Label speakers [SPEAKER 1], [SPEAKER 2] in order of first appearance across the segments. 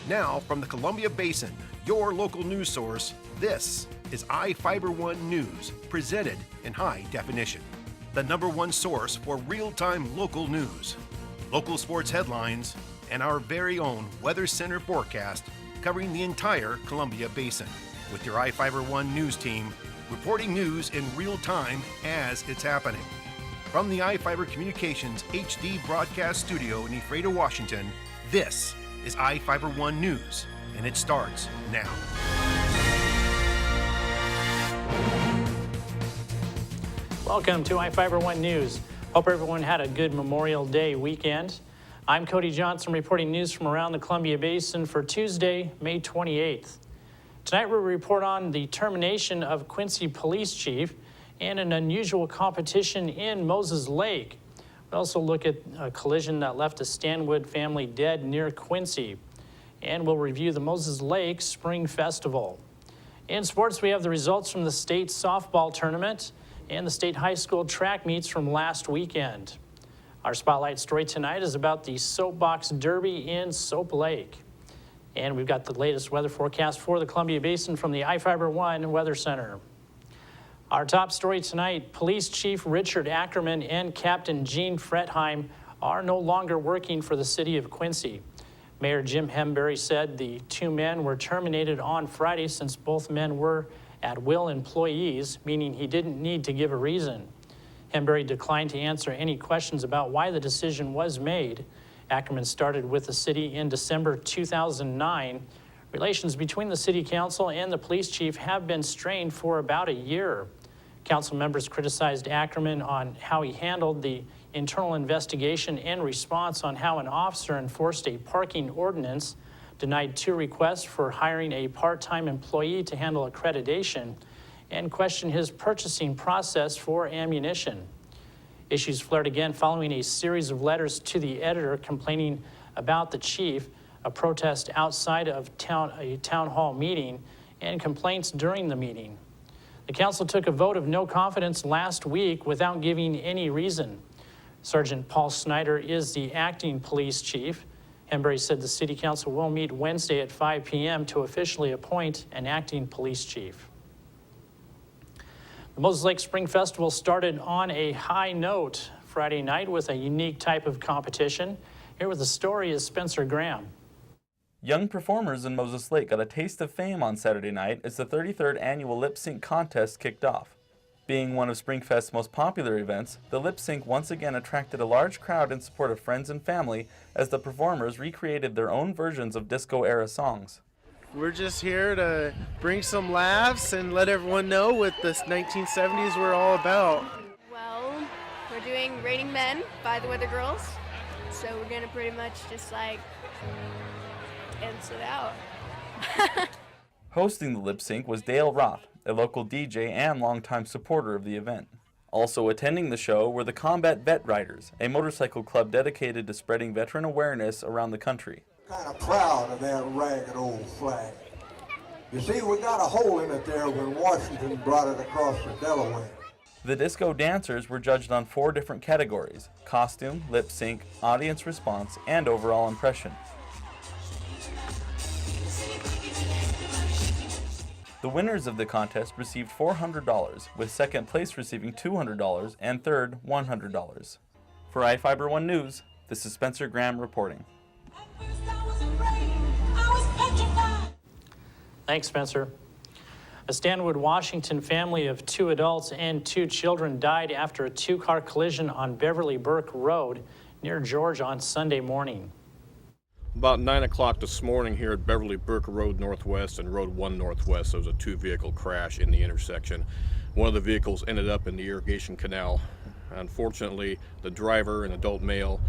[SPEAKER 1] Now, from the Columbia Basin, your local news source, this is iFIBER 1 News, presented in high definition. The #1 source for real-time local news, local sports headlines, and our very own Weather Center forecast covering the entire Columbia Basin. With your iFIBER 1 News team, reporting news in real time as it's happening. From the iFIBER Communications HD broadcast studio in Ephrata, Washington, this is iFIBER 1 News, and it starts now.
[SPEAKER 2] Welcome to iFIBER 1 News. Hope everyone had a good Memorial Day weekend. I'm Cody Johnson reporting news from around the Columbia Basin for Tuesday, May 28th. Tonight we'll report on the termination of Quincy Police Chief and an unusual competition in Moses Lake. We'll also look at a collision that left a Stanwood family dead near Quincy. And we'll review the Moses Lake Spring Festival. In sports, we have the results from the state softball tournament and the state high school track meets from last weekend. Our spotlight story tonight is about the Soapbox Derby in Soap Lake. And we've got the latest weather forecast for the Columbia Basin from the iFIBER 1 Weather Center. Our top story tonight, Police Chief Richard Ackerman and Captain Gene Fretheim are no longer working for the city of Quincy. Mayor Jim Hembury said the two men were terminated on Friday since both men were at-will employees, meaning he didn't need to give a reason. Hembury declined to answer any questions about why the decision was made. Ackerman started with the city in December 2009. Relations between the city council and the police chief have been strained for about a year. Council members criticized Ackerman on how he handled the internal investigation and response on how an officer enforced a parking ordinance, denied 2 requests for hiring a part-time employee to handle accreditation, and questioned his purchasing process for ammunition. Issues flared again following a series of letters to the editor complaining about the chief, a protest outside of a town hall meeting, and complaints during the meeting. The council took a vote of no confidence last week without giving any reason. Sergeant Paul Snyder is the acting police chief. Hembury said the city council will meet Wednesday at 5 p.m. to officially appoint an acting police chief. The Moses Lake Spring Festival started on a high note Friday night with a unique type of competition. Here with the story is Spencer Graham.
[SPEAKER 3] Young performers in Moses Lake got a taste of fame on Saturday night as the 33rd annual lip sync contest kicked off. Being one of Springfest's most popular events, the lip sync once again attracted a large crowd in support of friends and family as the performers recreated their own versions of disco-era songs.
[SPEAKER 4] We're just here to bring some laughs and let everyone know what this 1970s we're all about.
[SPEAKER 5] Well, we're doing Raining Men by the Weather Girls, so we're gonna pretty much just like dance it out.
[SPEAKER 3] Hosting the lip sync was Dale Roth, a local DJ and longtime supporter of the event. Also attending the show were the Combat Vet Riders, a motorcycle club dedicated to spreading veteran awareness around the country.
[SPEAKER 6] Kind of proud of that ragged old flag. You see, we got a hole in it there when Washington brought it across the Delaware.
[SPEAKER 3] The disco dancers were judged on 4 different categories: costume, lip sync, audience response, and overall impression. The winners of the contest received $400, with second place receiving $200 and third $100. For iFIBER 1 News, this is Spencer Graham reporting.
[SPEAKER 2] Thanks, Spencer. A Stanwood, Washington family of 2 adults and 2 children died after a 2-car collision on Beverly Burke Road near George on Sunday morning.
[SPEAKER 7] About 9 o'clock this morning here at Beverly Burke Road Northwest and Road 1 Northwest, there was a 2-vehicle crash in the intersection. One of the vehicles ended up in the irrigation canal. Unfortunately, the driver, an adult male,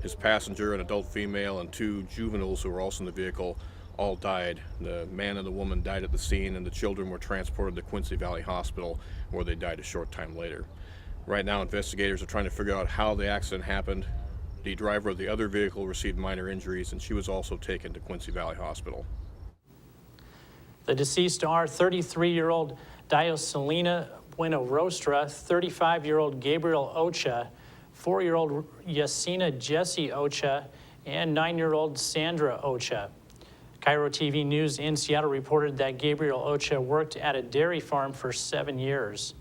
[SPEAKER 7] his passenger, an adult female, and 2 juveniles who were also in the vehicle all died. The man and the woman died at the scene, and the children were transported to Quincy Valley Hospital, where they died a short time later. Right now, investigators are trying to figure out how the accident happened. The driver of the other vehicle received minor injuries, and she was also taken to Quincy Valley Hospital.
[SPEAKER 2] The deceased are 33-year-old Dioselina Bueno Rostra, 35-year-old Gabriel Ocha, 4-year-old Yasina Jesse Ocha, and 9-year-old Sandra Ocha. Cairo TV News in Seattle reported that Gabriel Ocha worked at a dairy farm for 7 years.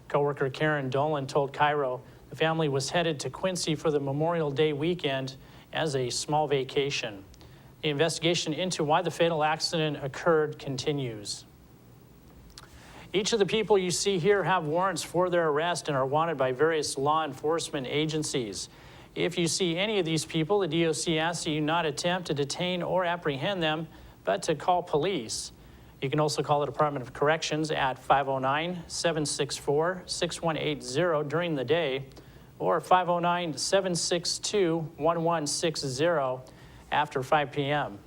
[SPEAKER 2] Coworker Karen Dolan told Cairo the family was headed to Quincy for the Memorial Day weekend as a small vacation. The investigation into why the fatal accident occurred continues. Each of the people you see here have warrants for their arrest and are wanted by various law enforcement agencies. If you see any of these people, the DOC asks that you not attempt to detain or apprehend them, but to call police. You can also call the Department of Corrections at 509-764-6180 during the day, or 509-762-1160 after 5 p.m.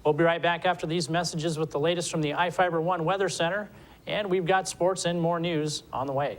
[SPEAKER 2] We'll be right back after these messages with the latest from the iFIBER One Weather Center, and we've got sports and more news on the way.